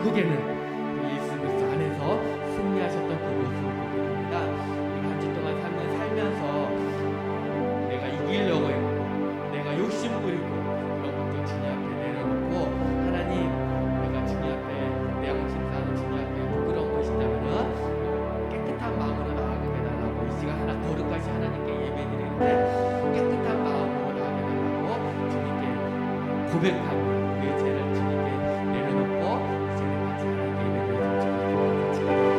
결국에는 예수 그리스도 안에서 승리하셨던 그 모습을 보게 됩니다. 한 주 동안 살면서 내가 이기려고 했고 내가 욕심 부리고 그런 것도 주님 앞에 내려놓고 하나님 내가 주님 앞에 내 양심사는 주님 앞에 부끄러운 것이다면은 깨끗한 마음으로 나아가게 달라고 이 시간 하나 거룩하신 하나님께 예배드리는데 깨끗한 마음으로 나아가게 달라고 주님께 고백하고 내 죄를 주님께 내려놓고 이제는 같이 하나님께 예배드리는 주님께 같이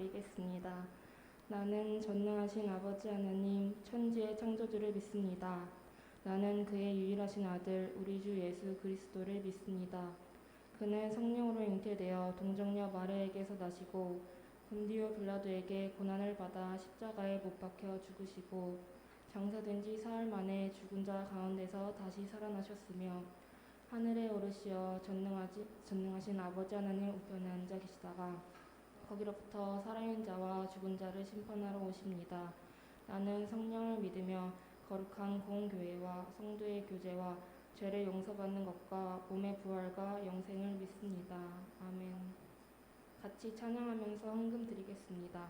기도하겠습니다. 나는 전능하신 아버지 하나님, 천지의 창조주를 믿습니다. 나는 그의 유일하신 아들, 우리 주 예수 그리스도를 믿습니다. 그는 성령으로 잉태되어 동정녀 마리아에게서 나시고 본디오 빌라도에게 고난을 받아 십자가에 못 박혀 죽으시고 장사된 지 사흘 만에 죽은 자 가운데서 다시 살아나셨으며 하늘에 오르시어 전능하신 아버지 하나님 우편에 앉아 계시다가 거기로부터 살아있는 자와 죽은 자를 심판하러 오십니다. 나는 성령을 믿으며 거룩한 공교회와 성도의 교제와 죄를 용서받는 것과 몸의 부활과 영생을 믿습니다. 아멘. 같이 찬양하면서 헌금 드리겠습니다.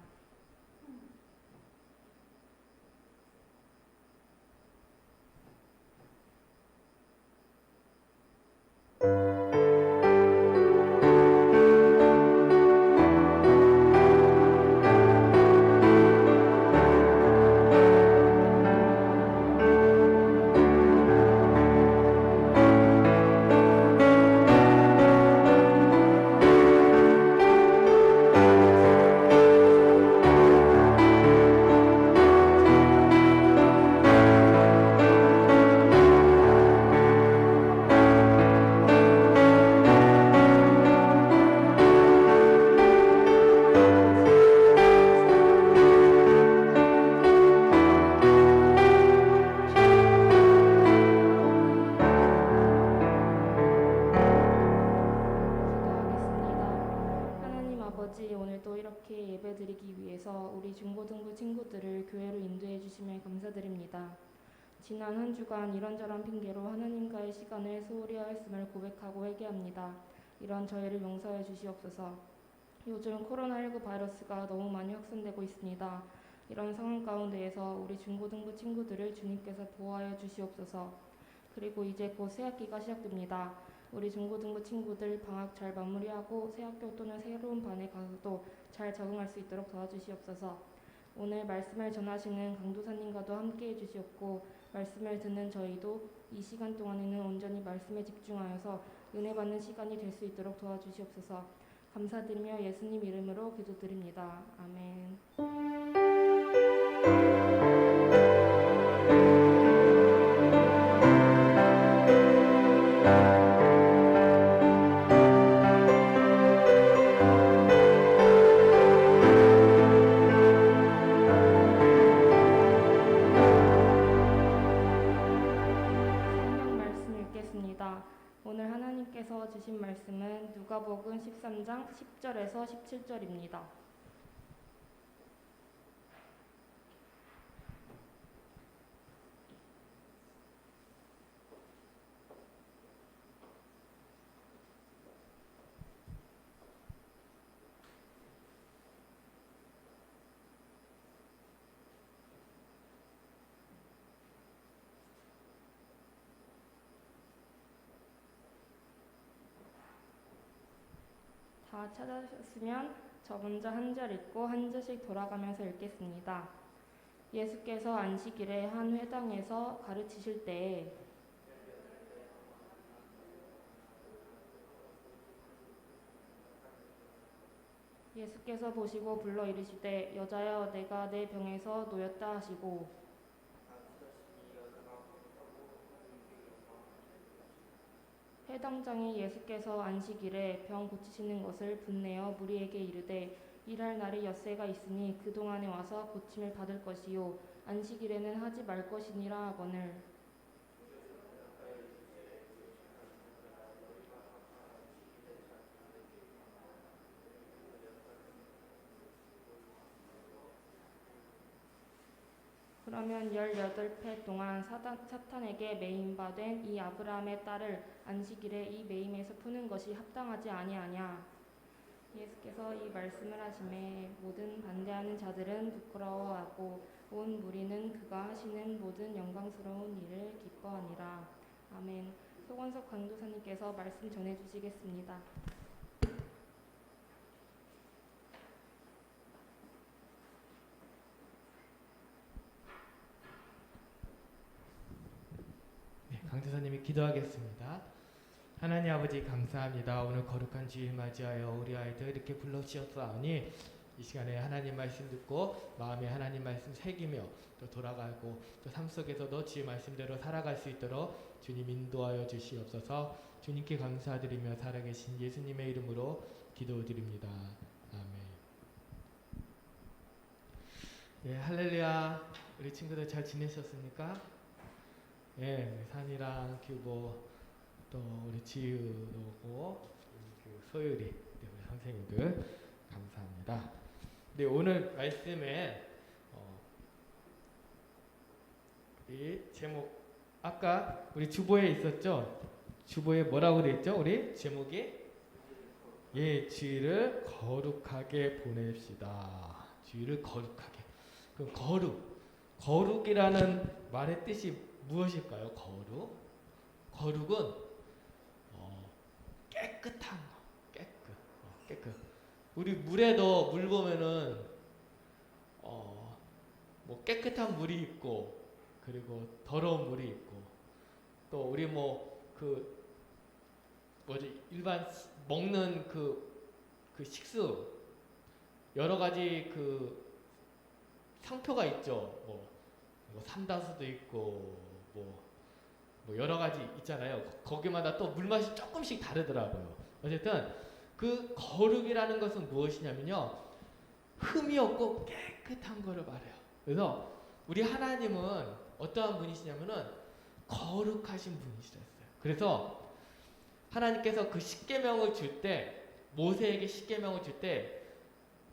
오늘도 이렇게 예배드리기 위해서 우리 중고등부 친구들을 교회로 인도해 주심에 감사드립니다. 지난 한 주간 이런저런 핑계로 하나님과의 시간을 소홀히 하였음을 고백하고 회개합니다. 이런 저희를 용서해 주시옵소서. 요즘 코로나19 바이러스가 너무 많이 확산되고 있습니다. 이런 상황 가운데에서 우리 중고등부 친구들을 주님께서 보호하여 주시옵소서. 그리고 이제 곧 새학기가 시작됩니다. 우리 중고등부 친구들 방학 잘 마무리하고 새학교 또는 새로운 반에 가서도 잘 적응할 수 있도록 도와주시옵소서. 오늘 말씀을 전하시는 강도사님과도 함께해 주시옵고 말씀을 듣는 저희도 이 시간 동안에는 온전히 말씀에 집중하여서 은혜 받는 시간이 될 수 있도록 도와주시옵소서. 감사드리며 예수님 이름으로 기도드립니다. 아멘. 주신 말씀은 누가복음 13장 10절에서 17절입니다. 다 찾아주셨으면 저 먼저 한 절 읽고 한 절씩 돌아가면서 읽겠습니다. 예수께서 안식일에 한 회당에서 가르치실 때에 예수께서 보시고 불러 이르시되 여자여 내가 내 병에서 놓였다 하시고 회당장이 예수께서 안식일에 병 고치시는 것을 분내어 무리에게 이르되 일할 날이 엿새가 있으니 그동안에 와서 고침을 받을 것이요 안식일에는 하지 말 것이니라 하거늘 그러면 18회 동안 사탄에게 매임받은 이 아브라함의 딸을 안식일에 이 매임에서 푸는 것이 합당하지 아니하냐. 예수께서 이 말씀을 하심에 모든 반대하는 자들은 부끄러워하고 온 무리는 그가 하시는 모든 영광스러운 일을 기뻐하니라. 아멘. 소건석 강도사님께서 말씀 전해주시겠습니다. 강대사님이 기도하겠습니다. 하나님 아버지 감사합니다. 오늘 거룩한 주일 맞이하여 우리 아이들 이렇게 불러주셨사오니 이 시간에 하나님 말씀 듣고 마음에 하나님 말씀 새기며 또 돌아가고 또 삶 속에서도 주의 말씀대로 살아갈 수 있도록 주님 인도하여 주시옵소서. 주님께 감사드리며 살아계신 예수님의 이름으로 기도드립니다. 아멘. 예, 할렐루야. 우리 친구들 잘 지내셨습니까? 예, 산이랑 규보 또 우리 지유도 그 소율이 우리 선생님들 감사합니다. 네, 오늘 말씀에 이 제목 아까 우리 주보에 있었죠? 주보에 뭐라고 되어 있죠? 우리 제목이 예, 주일을 거룩하게 보냅시다. 주일을 거룩하게. 그 거룩이라는 말의 뜻이 무엇일까요? 거룩은 깨끗한 거, 깨끗. 우리 물에도 물 보면은 뭐 깨끗한 물이 있고 그리고 더러운 물이 있고 또 우리 일반 먹는 그 식수 여러 가지 그 상표가 있죠. 뭐 삼다수도 있고 뭐 여러 가지 있잖아요. 거기마다 또 물맛이 조금씩 다르더라고요. 어쨌든 그 거룩이라는 것은 무엇이냐면요, 흠이 없고 깨끗한 거를 말해요. 그래서 우리 하나님은 어떠한 분이시냐면은 거룩하신 분이시랬어요. 그래서 하나님께서 그 십계명을 줄 때, 모세에게 십계명을 줄 때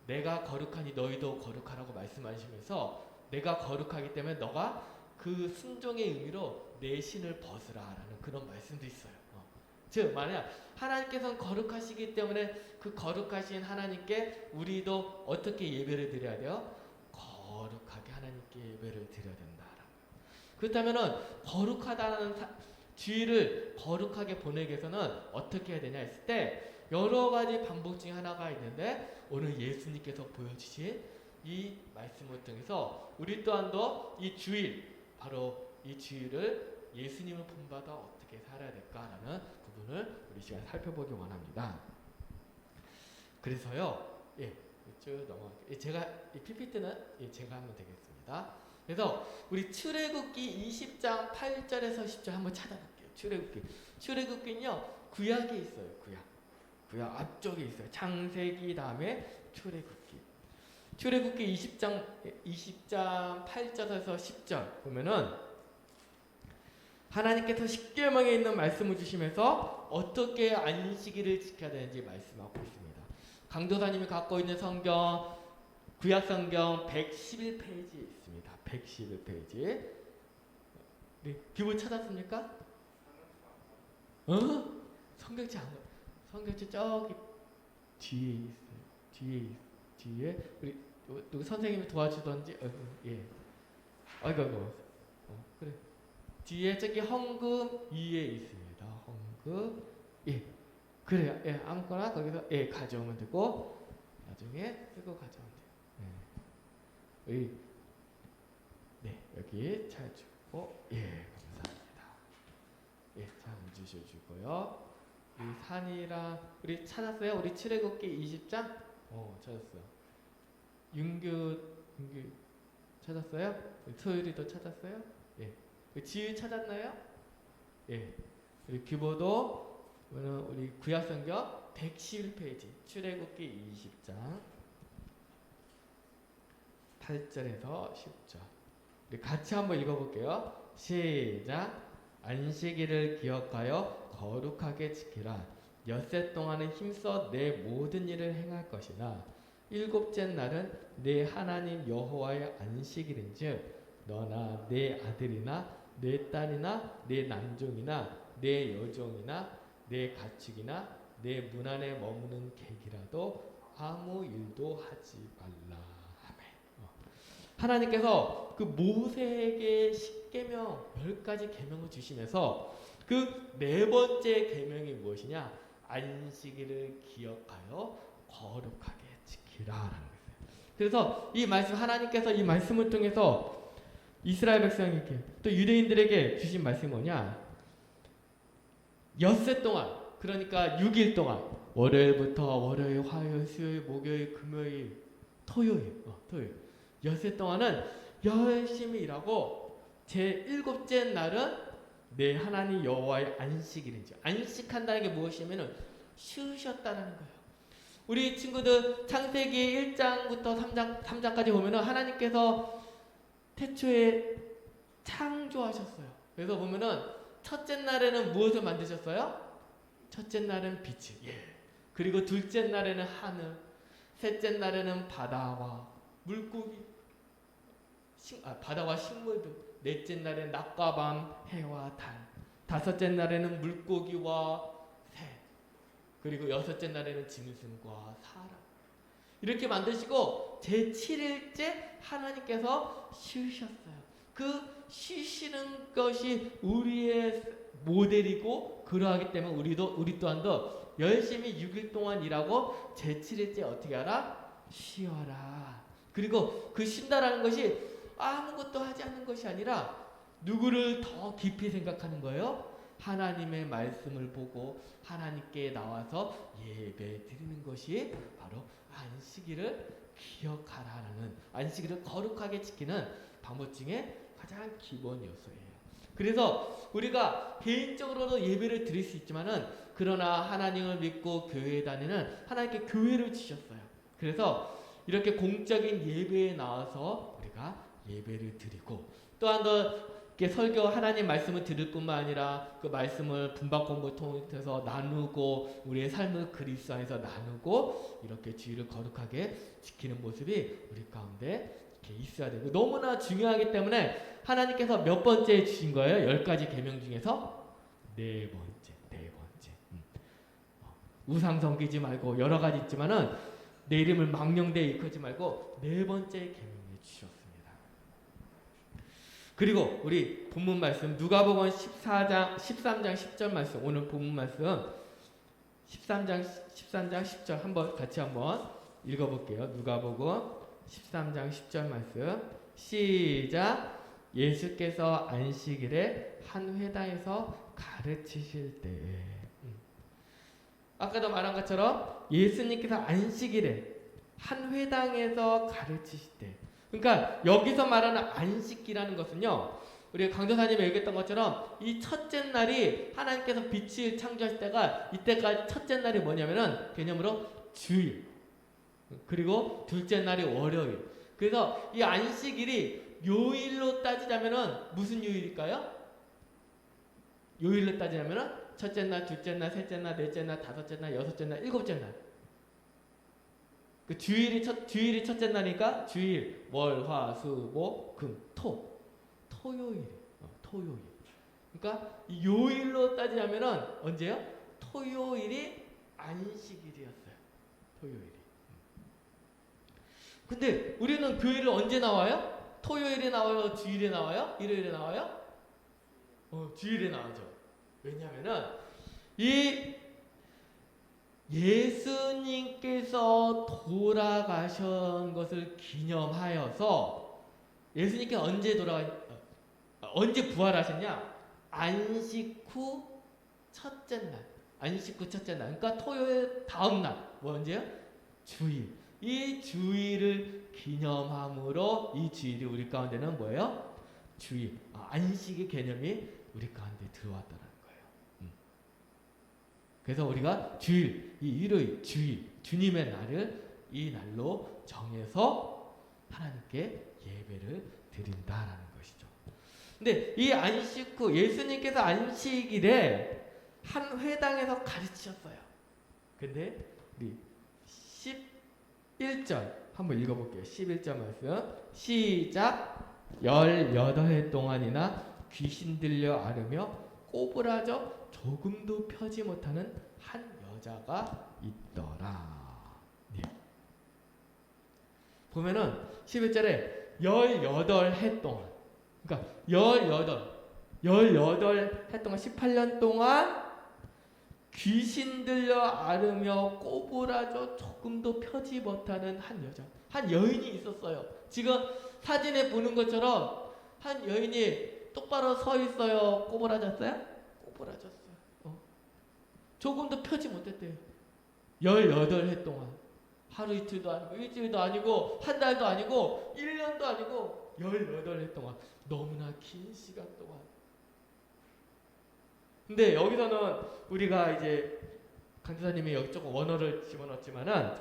내가 거룩하니 너희도 거룩하라고 말씀하시면서 내가 거룩하기 때문에 너가 그 순종의 의미로 내 신을 벗으라라는 그런 말씀도 있어요. 즉 만약 하나님께서는 거룩하시기 때문에 그 거룩하신 하나님께 우리도 어떻게 예배를 드려야 돼요? 거룩하게 하나님께 예배를 드려야 된다라고. 그렇다면은 거룩하다는 주일을 거룩하게 보내기 위해서는 어떻게 해야 되냐 했을 때 여러 가지 방법 중에 하나가 있는데 오늘 예수님께서 보여주신 이 말씀을 통해서 우리 또한도 이 주일, 바로 이 주일을 예수님을 본받아 어떻게 살아야 될까라는 부분을 우리 시간 살펴보기 원합니다. 그래서요, 쭉 넘어갈게요. 제가 이 PPT는 제가 하면 되겠습니다. 그래서 우리 출애굽기 20장 8절에서 10절 한번 찾아볼게요. 출애굽기는요 구약에 있어요. 구약 앞쪽에 있어요. 창세기 다음에 출애굽기 20장 8절에서 10절 보면은 하나님께서 십계명에 있는 말씀을 주시면서 어떻게 안식일을 지켜야 되는지 말씀하고 있습니다. 강도사님이 갖고 있는 성경, 구약 성경 111페이지 있습니다. 111페이지. 네, 기분 찾았습니까? 성경책 안, 성경책 저기 뒤에 있어요. 뒤에 우리 누구 선생님이 도와주던지. 예. 아이고. 그래. 뒤에 저기 헌금 위에 있습니다. 헌금. 예. 그래요. 예. 아무거나 거기서 예 가져오면 되고 나중에 쓰고 가져오면 돼요. 예. 네 여기 잘 주고 예 감사합니다. 예 잘 주셔주고요. 우리 산이랑 우리 찾았어요? 우리 출애굽기 20장? 찾았어요. 윤규 찾았어요? 소율이도 찾았어요? 예. 지유 찾았나요? 예. 우리 규보도 우리 구약성경 111페이지 출애굽기 20장 8절에서 10절. 우리 같이 한번 읽어볼게요. 시작. 안식일을 기억하여 거룩하게 지키라. 엿새 동안은 힘써 내 모든 일을 행할 것이나 일곱째 날은 내 하나님 여호와의 안식일인즉 너나 내 아들이나 내 딸이나 내 남종이나 내 여종이나 내 가축이나 내 문 안에 머무는 객이라도 아무 일도 하지 말라. 아멘. 하나님께서 그 모세에게 10계명 10가지 계명을 주시면서 그 네 번째 계명이 무엇이냐? 안식일을 기억하여 거룩하게 지키라라는 거예요. 그래서 이 말씀 하나님께서 이 말씀을 통해서 이스라엘 백성에게 또 유대인들에게 주신 말씀이 뭐냐? 엿새 동안 그러니까 6일 동안 월요일부터 월요일, 화요일, 수요일, 목요일, 금요일, 토요일 엿새 동안은 열심히 일하고 제 7째 날은 내 하나님 여호와의 안식일이죠. 안식한다는 게 무엇이냐면 쉬으셨다는 거예요. 우리 친구들 창세기 1장부터 3장까지 보면은 하나님께서 태초에 창조하셨어요. 그래서 보면은 첫째 날에는 무엇을 만드셨어요? 첫째 날은 빛을. 예. 그리고 둘째 날에는 하늘, 셋째 날에는 바다와 물고기, 바다와 식물들, 넷째 날에는 낮과 밤, 해와 달, 다섯째 날에는 물고기와 새, 그리고 여섯째 날에는 짐승과 사람. 이렇게 만드시고 제7일째 하나님께서 쉬셨어요. 그 쉬시는 것이 우리의 모델이고 그러하기 때문에 우리 또한도 열심히 6일 동안 일하고 제7일째 어떻게 하라? 쉬어라. 그리고 그 쉰다라는 것이 아무것도 하지 않는 것이 아니라 누구를 더 깊이 생각하는 거예요? 하나님의 말씀을 보고 하나님께 나와서 예배 드리는 것이 바로 안식일을 기억하라는, 안식일을 거룩하게 지키는 방법 중에 가장 기본 요소예요. 그래서 우리가 개인적으로도 예배를 드릴 수 있지만은 그러나 하나님을 믿고 교회에 다니는 하나님께 교회를 주셨어요. 그래서 이렇게 공적인 예배에 나와서 우리가 예배를 드리고 또한 더 이렇게 설교 하나님 말씀을 들을 뿐만 아니라 그 말씀을 분박 공부를 통해서 나누고 우리의 삶을 그리스도 안에서 나누고 이렇게 주의를 거룩하게 지키는 모습이 우리 가운데 이렇게 있어야 되고 너무나 중요하기 때문에 하나님께서 몇 번째 주신 거예요? 10가지 계명 중에서 네 번째. 우상 섬기지 말고 여러 가지 있지만은 내 이름을 망령되이 일컫지 말고 네 번째 계명을 주셨습니다. 그리고 우리 본문 말씀 누가복음 13장 10절 말씀, 오늘 본문 말씀 13장 10절 한번 같이 한번 읽어볼게요. 누가복음 13장 10절 말씀 시작. 예수께서 안식일에 한 회당에서 가르치실 때에, 아까도 말한 것처럼 예수님께서 안식일에 한 회당에서 가르치실 때, 그러니까 여기서 말하는 안식이라는 것은요, 우리 강도사님이 얘기했던 것처럼 이 첫째 날이 하나님께서 빛을 창조하실 때가, 이때까지 첫째 날이 뭐냐면은 개념으로 주일, 그리고 둘째 날이 월요일. 그래서 이 안식일이 요일로 따지자면은 무슨 요일일까요? 요일로 따지자면은 첫째 날, 둘째 날, 셋째 날, 넷째 날, 다섯째 날, 여섯째 날, 일곱째 날. 그 주일이 첫째 날이니까 주일, 월, 화, 수, 목, 금, 토. 토요일. 토요일. 그러니까 이 요일로 따지자면은 언제요? 토요일이 안식일이었어요. 토요일이. 근데 우리는 교회를 언제 나와요? 토요일에 나와요? 주일에 나와요? 일요일에 나와요? 주일에 나오죠. 왜냐면은 이 예수님께서 돌아가신 것을 기념하여서 예수님께 언제 부활하셨냐? 안식 후 첫째 날. 안식 후 첫째 날. 그러니까 토요일 다음 날. 뭐 언제요? 주일. 이 주일을 기념함으로 이 주일이 우리 가운데는 뭐예요? 주일. 안식의 개념이 우리 가운데 들어왔다는 거예요. 그래서 우리가 주일, 이 일요일, 주일, 주님의 날을 이 날로 정해서 하나님께 예배를 드린다라는 것이죠. 근데 이 안식 후 예수님께서 안식일에 한 회당에서 가르치셨어요. 근데 우리 11절 한번 읽어볼게요. 11절 말씀 시작. 18해 동안이나 귀신 들려 앓으며 꼬부라져 조금도 펴지 못하는 한 여자가 있더라. 네. 보면은 11절에 18해 동안, 그러니까 18해 동안 18년 동안 귀신 들려 앓으며 꼬부라져 조금도 펴지 못하는 한 여자, 한 여인이 있었어요. 지금 사진에 보는 것처럼 한 여인이 똑바로 서 있어요. 꼬부라졌어요? 꼬부라졌어요. 조금도 펴지 못했대요. 18해 동안. 하루 이틀도 아니고 일주일도 아니고 한 달도 아니고 1년도 아니고 18해 동안. 너무나 긴 시간 동안. 근데 여기서는 우리가 이제 강사님이 여기 조금 원어를 집어넣었지만은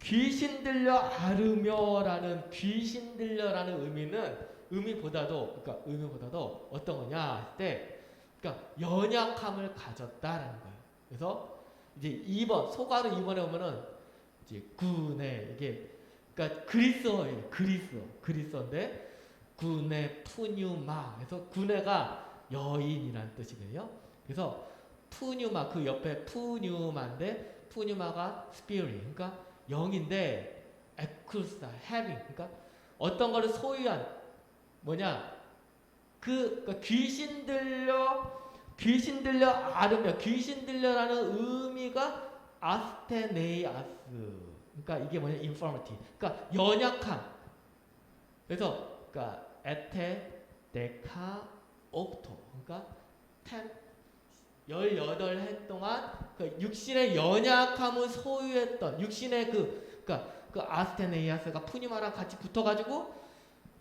귀신 들려 앓으며라는 귀신 들려라는 의미보다도 어떤 거냐 할 때, 그러니까 연약함을 가졌다라는 거예요. 그래서 이제 2번 소가로 2번에 오면은 이제 구네, 이게 그러니까 그리스어예요. 그리스어인데 구네 푸뉴마. 그래서 구네가 여인이라는 뜻이거든요. 그래서 푸뉴마, 그 옆에 푸뉴마인데 푸뉴마가 스피릿, 그러니까 영인데 에쿠스타, having, 그러니까 어떤 거를 소유한 뭐냐, 그러니까 귀신 들려 앓으며, 귀신 들려라는 의미가 아스테네이아스, 그러니까 이게 뭐냐, 인포머티, 그러니까 연약함. 그래서 그러니까 에테 데카 옵토, 그러니까 18해 동안 그 육신의 연약함을 소유했던 육신의 그러니까 그 아스테네이아스가 푸니마랑 같이 붙어가지고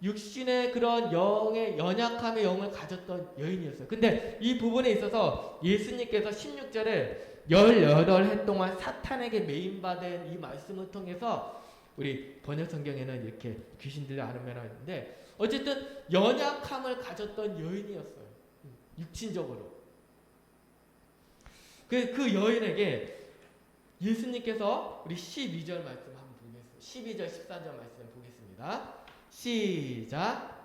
육신의 그런 영의 연약함의 영을 가졌던 여인이었어요. 근데 이 부분에 있어서 예수님께서 16절에 18해 동안 사탄에게 매인받은 이 말씀을 통해서 우리 번역 성경에는 이렇게 귀신 들려 앓으면 있는데 어쨌든 연약함을 가졌던 여인이었어요. 육신적으로. 그 여인에게 예수님께서 우리 12절 말씀 한번 보겠습니다. 12절 14절 말씀 보겠습니다. 시작.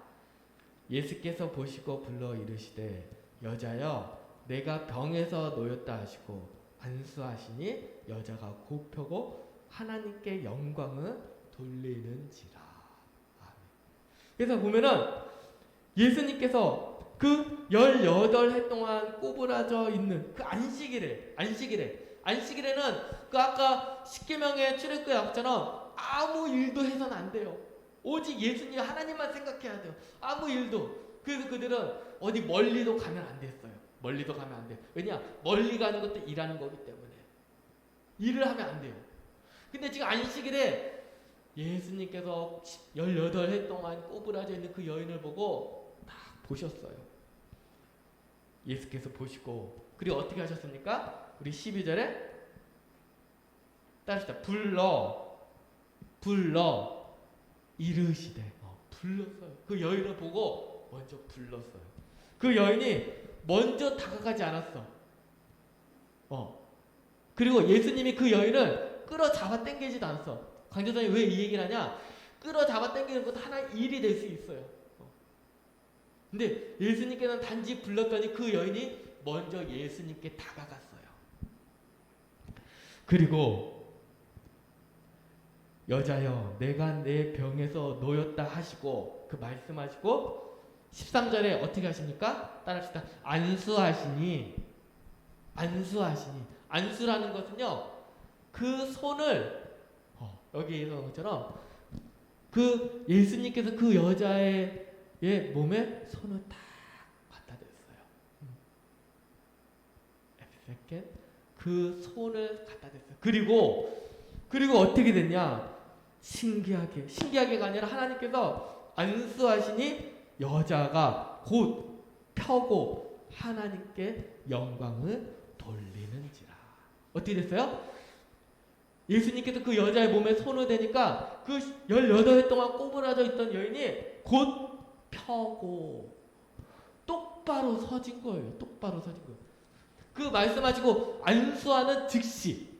예수께서 보시고 불러 이르시되 여자여 내가 병에서 놓였다 하시고 안수하시니 여자가 곧 펴고 하나님께 영광을 돌리는지라. 아멘. 그래서 보면은 예수님께서 그 18해 동안 꼬부라져 있는 그 안식일에는 그 아까 십계명의 출애굽의 약처럼 아무 일도 해서는 안 돼요. 오직 예수님 하나님만 생각해야 돼요. 아무 일도. 그래서 그들은 어디 멀리도 가면 안 됐어요. 멀리도 가면 안 돼요. 왜냐? 멀리 가는 것도 일하는 거기 때문에. 일을 하면 안 돼요. 근데 지금 안식일에 예수님께서 18해 동안 꼬부라져 있는 그 여인을 보고 딱 보셨어요. 예수께서 보시고 그리고 어떻게 하셨습니까? 우리 12절에 따릅시다. 불러 이르시되. 불렀어요. 그 여인을 보고 먼저 불렀어요. 그 여인이 먼저 다가가지 않았어. 그리고 예수님이 그 여인을 끌어잡아 당기지도 않았어. 강조사님 왜 이 얘기를 하냐? 끌어잡아 당기는 것도 하나의 일이 될 수 있어요. 근데 예수님께는 단지 불렀더니 그 여인이 먼저 예수님께 다가갔어요. 그리고 여자여 내가 내 병에서 놓였다 하시고 그 말씀하시고 13절에 어떻게 하십니까? 따라합시다. 안수하시니 안수라는 것은요 그 손을 여기에서 것처럼 그 예수님께서 그 여자의 몸에 손을 딱 갖다 댔어요. 그 손을 갖다 댔어요. 그리고 어떻게 됐냐? 신기하게가 아니라 하나님께서 안수하시니 여자가 곧 펴고 하나님께 영광을 돌리는지라. 어떻게 됐어요? 예수님께서 그 여자의 몸에 손을 대니까 그 18해 동안 꼬부라져 있던 여인이 곧 펴고 똑바로 서진 거예요. 그 말씀하시고 안수하는 즉시.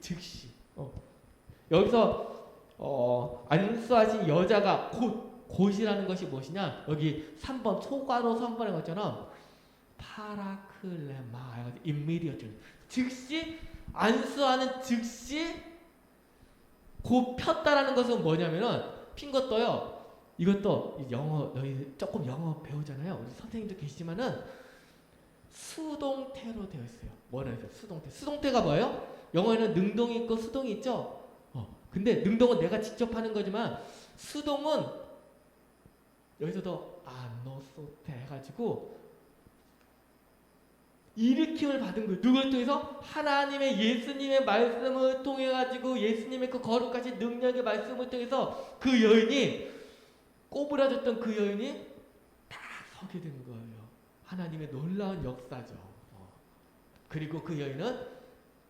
여기서 안수하신 여자가 곧이라는 것이 무엇이냐? 여기 3번 초과로 3번에 것처럼 파라클레마 immediately 즉시 안수하는 즉시 곧 폈다라는 것은 뭐냐면은 핀 것도요. 이것도 너희 조금 영어 배우잖아요. 우리 선생님도 계시지만은 수동태로 되어 있어요. 뭐라 해서 수동태가 뭐예요? 영어에는 능동이 있고 수동이 있죠. 근데 능동은 내가 직접 하는 거지만 수동은 여기서도 아노소테 해가지고 일으킴을 받은 거예요. 누굴 통해서? 하나님의 예수님의 말씀을 통해 가지고 예수님의 그 거룩하신 능력의 말씀을 통해서 그 여인이 꼬부라졌던 그 여인이 딱 서게 된 거예요. 하나님의 놀라운 역사죠. 그리고 그 여인은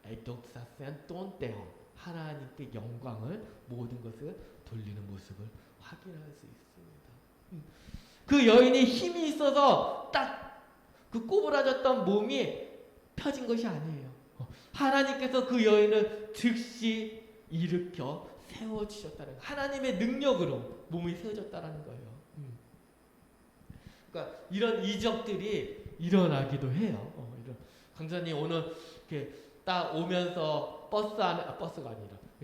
에독사센 똔떼어 하나님께 영광을 모든 것을 돌리는 모습을 확인할 수 있습니다. 그 여인이 힘이 있어서 딱 그 꼬부라졌던 몸이 펴진 것이 아니에요. 하나님께서 그 여인을 즉시 일으켜 세워주셨다는 하나님의 능력으로 몸이 세워졌다는 거예요. 그러니까 이런 이적들이 일어나기도 해요. 강사님 오늘 이렇게 딱 오면서 버스가 아니라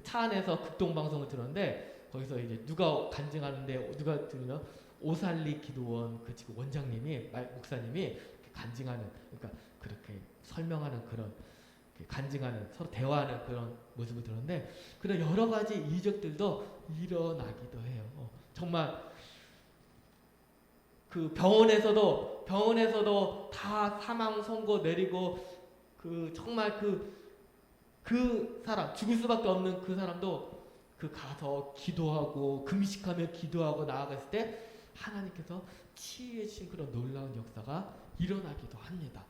차 안에서 극동방송을 들었는데 거기서 이제 누가 간증하는데 누가 들으면 오살리 기도원 그 지금 원장님이 목사님이 간증하는 그러니까 그렇게 설명하는 그런 간증하는 서로 대화하는 그런 모습을 들었는데 그런 여러 가지 이적들도 일어나기도 해요. 정말 그 병원에서도 다 사망 선고 내리고 그 정말 그 사람 죽을 수밖에 없는 그 사람도 그 가서 기도하고 금식하며 기도하고 나아갔을 때 하나님께서 치유해 주신 그런 놀라운 역사가 일어나기도 합니다.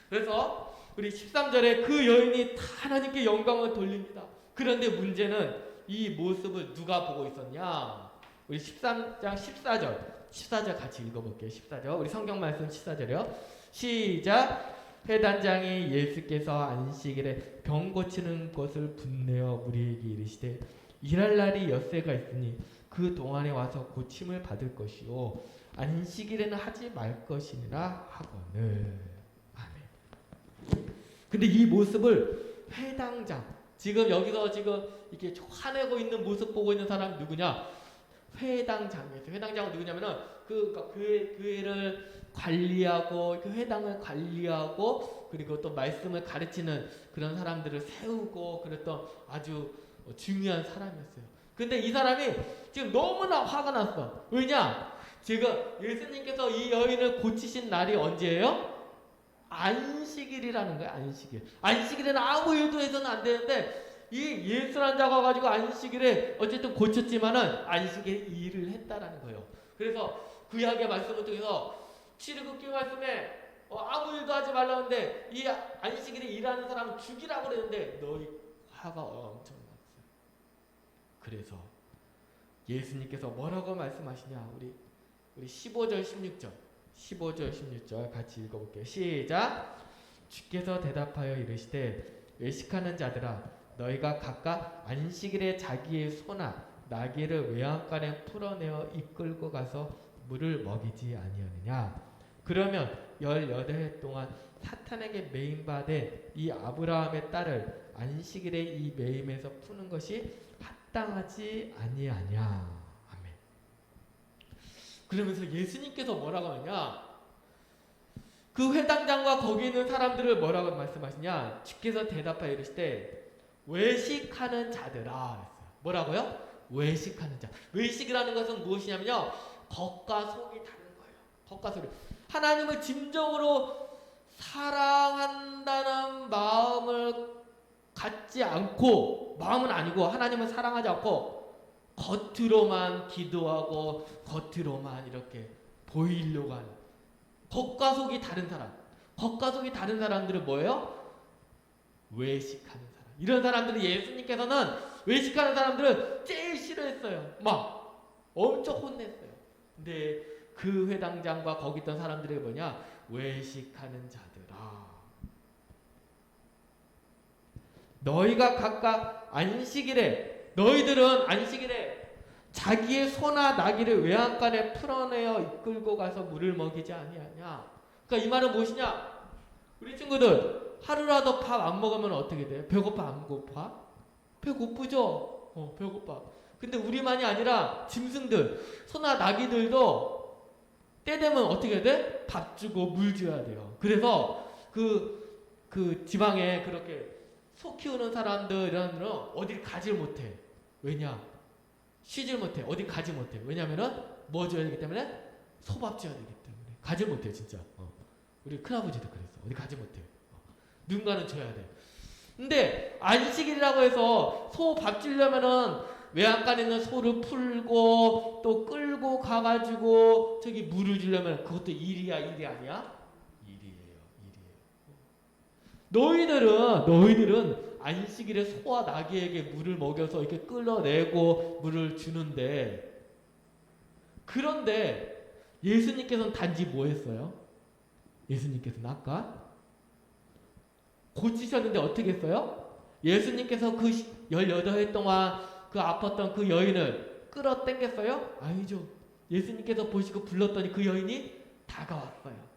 그래서 우리 13절에 그 여인이 다 하나님께 영광을 돌립니다. 그런데 문제는 이 모습을 누가 보고 있었냐? 우리 13장 14절 같이 읽어볼게요. 14절 우리 성경 말씀 14절이요. 시작. 회단장이 예수께서 안식일에 병 고치는 것을 분내어 우리에게 이르시되 일할 날이 엿새가 있으니 그 동안에 와서 고침을 받을 것이요 안식일에는 하지 말 것이니라 하거늘. 아멘. 근데 이 모습을 회당장 지금 여기서 지금 이렇게 화내고 있는 모습 보고 있는 사람 누구냐? 회당장이었어요. 회당장은 누구냐면은 그 교회를 관리하고 그 회당을 관리하고 그리고 또 말씀을 가르치는 그런 사람들을 세우고 그랬던 아주 중요한 사람이었어요. 근데 이 사람이 지금 너무나 화가 났어. 왜냐? 지금 예수님께서 이 여인을 고치신 날이 언제예요? 안식일이라는 거예요. 안식일에는 아무 일도 해서는 안 되는데 이 예수란 자가 가지고 안식일에 어쨌든 고쳤지만은 안식일에 일을 했다라는 거예요. 그래서 구약의 말씀을 통해서 출애굽기 말씀에 아무 일도 하지 말라는데 이 안식일에 일하는 사람은 죽이라고 그랬는데 너희 화가 엄청 났어요. 그래서 예수님께서 뭐라고 말씀하시냐? 우리 15절 16절 15절 16절 같이 읽어볼게요. 시작. 주께서 대답하여 이르시되 외식하는 자들아 너희가 각각 안식일에 자기의 소나 나귀를 외양간에 풀어내어 이끌고 가서 물을 먹이지 아니하느냐. 그러면 18해 동안 사탄에게 매임받은 이 아브라함의 딸을 안식일에 이 매임에서 푸는 것이 합당하지 아니하냐. 아멘. 그러면서 예수님께서 뭐라고 하냐, 그 회당장과 거기 있는 사람들을 뭐라고 말씀하시냐, 주께서 대답하여 이르시되 외식하는 자들아. 뭐라고요? 외식하는 자. 외식이라는 것은 무엇이냐면요, 겉과 속이 다른 거예요. 겉과 속이. 하나님을 진정으로 사랑한다는 마음을 갖지 않고, 마음은 아니고 하나님을 사랑하지 않고 겉으로만 기도하고 겉으로만 이렇게 보이려고 하는, 겉과 속이 다른 사람. 겉과 속이 다른 사람들은 뭐예요? 외식하는 사람. 이런 사람들은 예수님께서는 외식하는 사람들은 제일 싫어했어요. 막 엄청 혼냈어요. 근데 그 회당장과 거기 있던 사람들이 뭐냐? 외식하는 자들아. 너희가 각각 안식일에, 너희들은 안식일에 자기의 소나 나귀를 외양간에 풀어내어 이끌고 가서 물을 먹이지 아니하냐. 그러니까 이 말은 무엇이냐? 우리 친구들 하루라도 밥 안 먹으면 어떻게 돼요? 배고파 안 고파? 배고프죠? 배고파. 근데 우리만이 아니라 짐승들, 소나 나귀들도 때 되면 어떻게 돼? 밥 주고 물 줘야 돼요. 그래서 그 지방에 그렇게 소 키우는 사람들 이런 데는 어딜 가질 못해. 왜냐? 쉬질 못해. 어디 가지 못해. 왜냐면은 뭐 줘야 되기 때문에? 소밥 줘야 되기 때문에. 가질 못해 진짜. 우리 큰아버지도 그랬어. 어디 가지 못해. 누군가는 줘야 돼. 근데 안식일이라고 해서 소 밥 주려면은 외양간에 있는 소를 풀고 또 끌고 가가지고 저기 물을 주려면 그것도 일이 아니야? 일이에요. 너희들은 안식일에 소와 나귀에게 물을 먹여서 이렇게 끌어내고 물을 주는데, 그런데 예수님께서는 단지 뭐 했어요? 예수님께서는 아까 고치셨는데 어떻게 했어요? 예수님께서 그 18해 동안 그 아팠던 그 여인을 끌어당겼어요? 아니죠. 예수님께서 보시고 불렀더니 그 여인이 다가왔어요.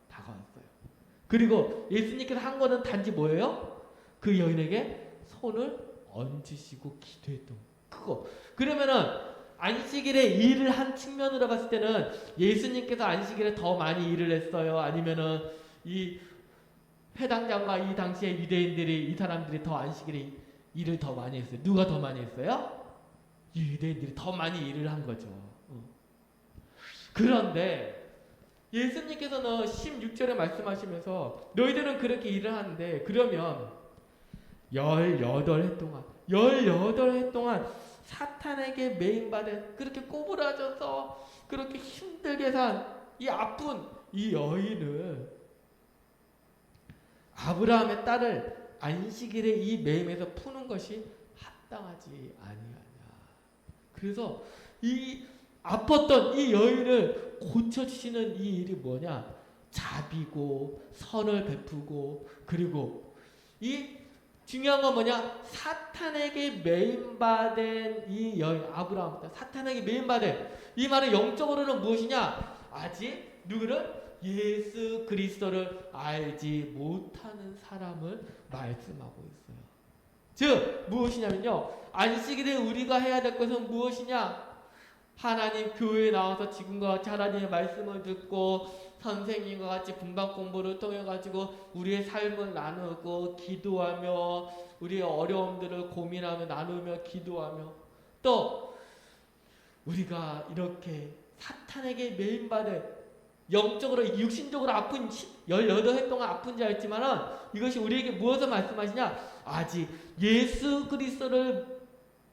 그리고 예수님께서 한 거는 단지 뭐예요? 그 여인에게 손을 얹으시고 기도했던 그거. 그러면은 안식일에 일을 한 측면으로 봤을 때는 예수님께서 안식일에 더 많이 일을 했어요? 아니면은 이 회당장과 이 당시의 유대인들이, 이 사람들이 더 안식일에 일을 더 많이 했어요? 누가 더 많이 했어요? 유대인들이 더 많이 일을 한 거죠. 그런데 예수님께서는 16절에 말씀하시면서 너희들은 그렇게 일을 하는데, 그러면 18해 동안 사탄에게 매임받은, 그렇게 꼬부라져서 그렇게 힘들게 산 이 아픈 이 여인을, 아브라함의 딸을 안식일에 이 매임에서 푸는 것이 합당하지 아니하냐. 그래서 이 아팠던 이 여인을 고쳐주시는 이 일이 뭐냐? 자비고 선을 베푸고, 그리고 이 중요한 건 뭐냐? 사탄에게 매임받은 이 여인 아브라함, 사탄에게 매임받은 이 말은 영적으로는 무엇이냐? 아직 누구를? 예수 그리스도를 알지 못하는 사람을 말씀하고 있어요. 즉 무엇이냐면요, 안식일에 우리가 해야 될 것은 무엇이냐? 하나님 교회에 나와서 지금과 같이 하나님의 말씀을 듣고 선생님과 같이 분방 공부를 통해 가지고 우리의 삶을 나누고 기도하며 우리의 어려움들을 고민하며 나누며 기도하며, 또 우리가 이렇게 사탄에게 매임받은 영적으로 육신적으로 아픈 18해 동안 아픈 자였지만은 이것이 우리에게 무엇을 말씀하시냐? 아직 예수 그리스도를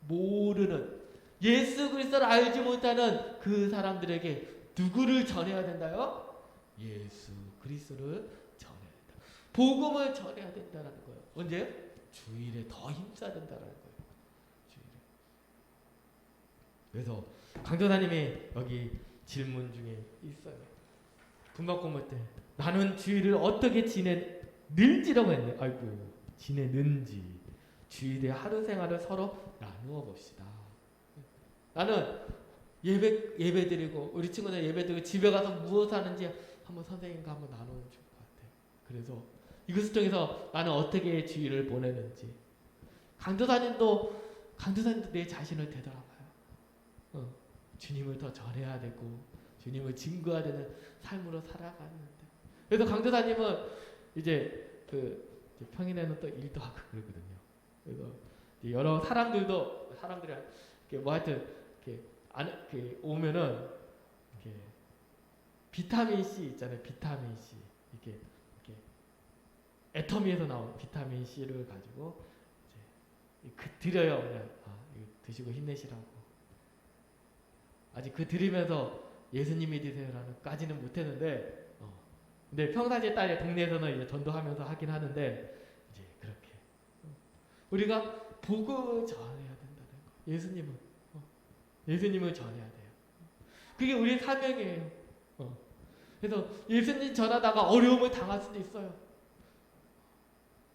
모르는, 예수 그리스도를 알지 못하는 그 사람들에게 누구를 전해야 된다요? 예수 그리스도를 전해야 된다. 복음을 전해야 된다는 거예요. 언제? 주일에 더 힘써야 된다는 거예요. 주일에. 그래서 강도사님이 여기 질문 중에 있어요. 금방 공부 때 나는 주일을 어떻게 지내는지라고 했네. 아이고, 지내는지. 주일의 하루 생활을 서로 나누어 봅시다. 나는 예배 드리고 우리 친구들 예배 드리고 집에 가서 무엇 하는지 한번 선생님과 한번 나누면 좋을 것 같아. 그래서 이것을 통해서 나는 어떻게 주일을 보내는지. 강도사님도 내 자신을 되돌아봐요. 주님을 더 전해야 되고 주님을 증거해야 되는 삶으로 살아가는데. 그래서 강도사님은 이제 평일에는 또 일도 하고 그러거든요. 그래서 여러 사람들이 이렇게 뭐 하여튼 이렇게 오면은 이렇게 비타민 C 있잖아요. 비타민 C 이렇게 애터미에서 나온 비타민 C를 가지고 이제 드려요. 그냥 이거 드시고 힘내시라고. 아직 드리면서 예수님이 되세요라는까지는 못했는데, 근데 평상시에 딸 동네에서는 이제 전도하면서 하긴 하는데 이제 그렇게 우리가 복음을 전해야 된다는 거. 예수님을 전해야 돼요. 그게 우리의 사명이에요. 그래서 예수님 전하다가 어려움을 당할 수도 있어요.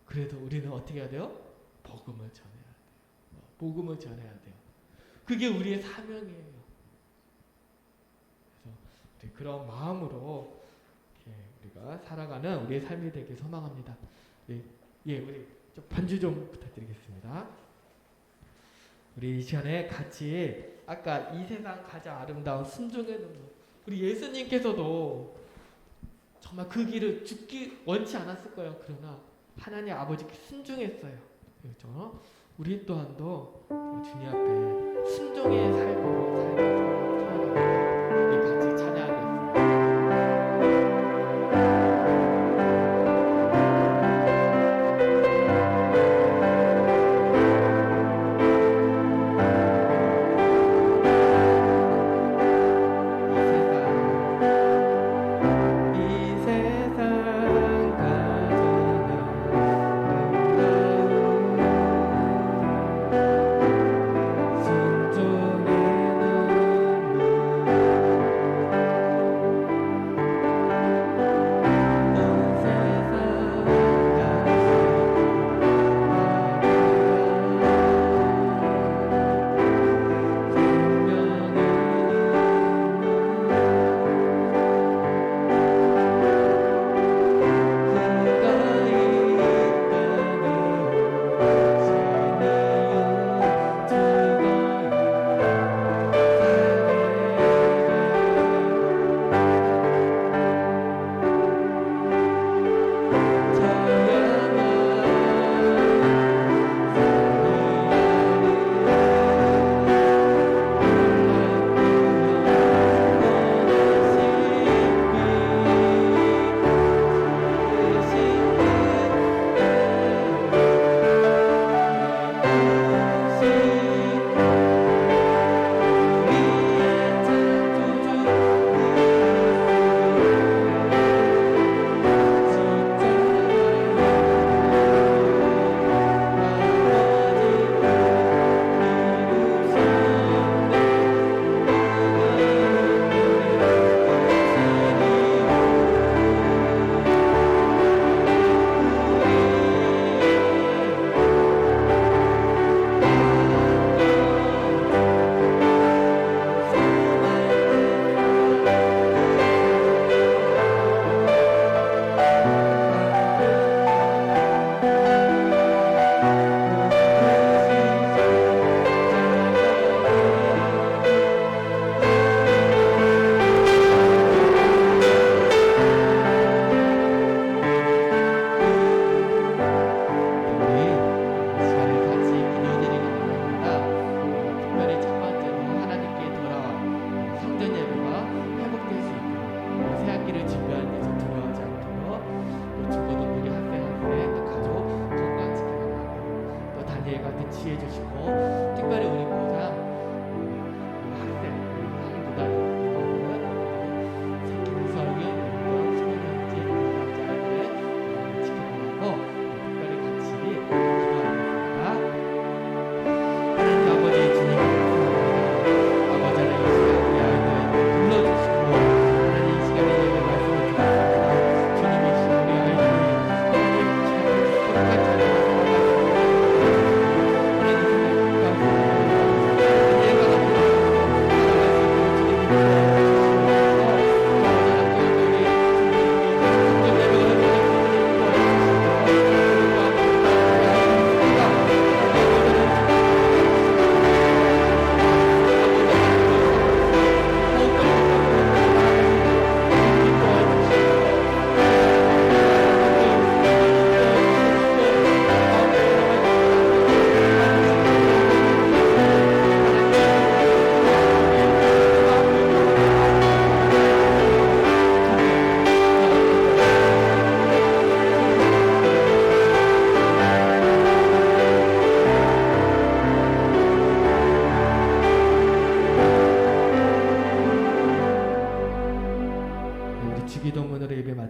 그래도 우리는 어떻게 해야 돼요? 복음을 전해야 돼요. 복음을 전해야 돼요. 그게 우리의 사명이에요. 그래서 우리 그런 마음으로 우리가 살아가는 우리의 삶이 되길 소망합니다. 우리 좀 반주 좀 부탁드리겠습니다. 우리 이 시간에 같이 아까 이 세상 가장 아름다운 순종의 눈물, 우리 예수님께서도 정말 그 길을 죽기 원치 않았을 거예요. 그러나 하나님 아버지께 순종했어요. 그렇죠? 우리 또한도 주님 앞에 순종의 삶으로 살기를 소원합니다. 우리 같이 찬양하겠습니다.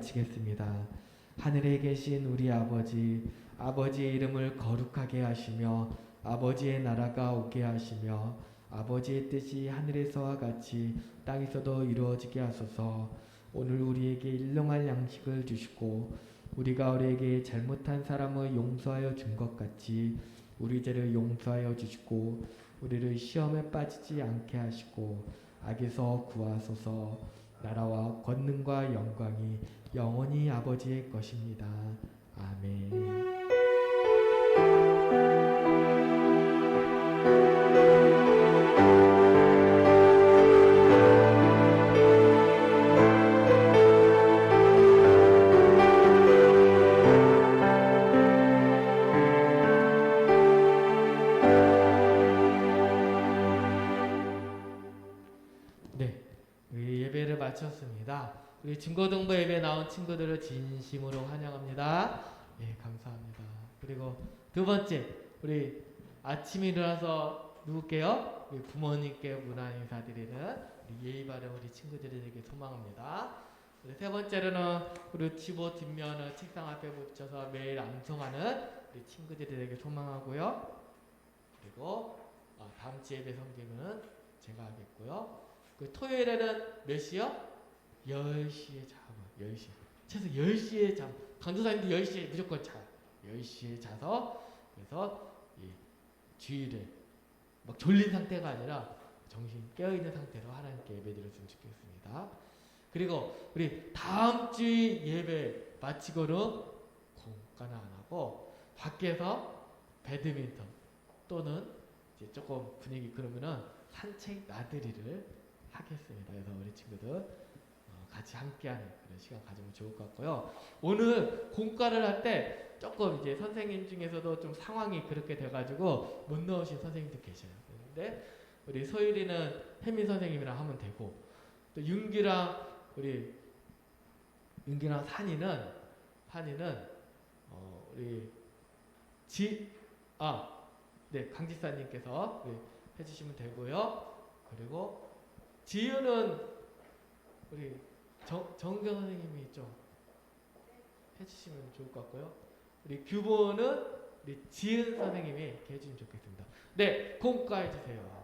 마치겠습니다. 하늘에 계신 우리 아버지, 아버지의 이름을 거룩하게 하시며 아버지의 나라가 오게 하시며 아버지의 뜻이 하늘에서와 같이 땅에서도 이루어지게 하소서. 오늘 우리에게 일용할 양식을 주시고 우리가 우리에게 잘못한 사람을 용서하여 준 것 같이 우리 죄를 용서하여 주시고 우리를 시험에 빠지지 않게 하시고 악에서 구하소서. 나라와 권능과 영광이 영원히 아버지의 것입니다. 아멘. 네, 우리 예배를 마쳤습니다. 우리 증거동부 예배 나온 친구들을 진심으로 환영합니다. 예, 감사합니다. 그리고 두 번째, 우리 아침에 일어나서 누구게요? 우리 부모님께 문안 인사드리는 우리 예의 바른 우리 친구들에게 소망합니다. 우리 세 번째로는 우리 지보 뒷면을 책상 앞에 붙여서 매일 암송하는 우리 친구들에게 소망하고요. 그리고 다음 주 예배 성경은 제가 하겠고요. 그 토요일에는 몇 시요? 10시에 자고 10시. 최소 10시에 잠. 강도사님도 10시에 무조건 자. 10시에 자서 그래서 이 주일에 막 졸린 상태가 아니라 정신 깨어있는 상태로 하나님께 예배드렸으면 좋겠습니다. 그리고 우리 다음 주 예배 마치고는 공과는 안 하고 밖에서 배드민턴 또는 이제 조금 분위기 그러면은 산책 나들이를 하겠습니다. 그래서 우리 친구들 같이 함께하는 그런 시간 가지면 좋을 것 같고요. 오늘 공과를 할 때 조금 이제 선생님 중에서도 좀 상황이 그렇게 돼가지고 못 나오신 선생님도 계셔요. 그런데 우리 소율이는 혜민 선생님이랑 하면 되고 또 우리 윤기랑 산이는 우리 네, 강지사님께서 해주시면 되고요. 그리고 지유는 우리 정경 선생님이 좀 해주시면 좋을 것 같고요. 우리 규보는 우리 지은 선생님이 해주시면 좋겠습니다. 네, 공과 해주세요.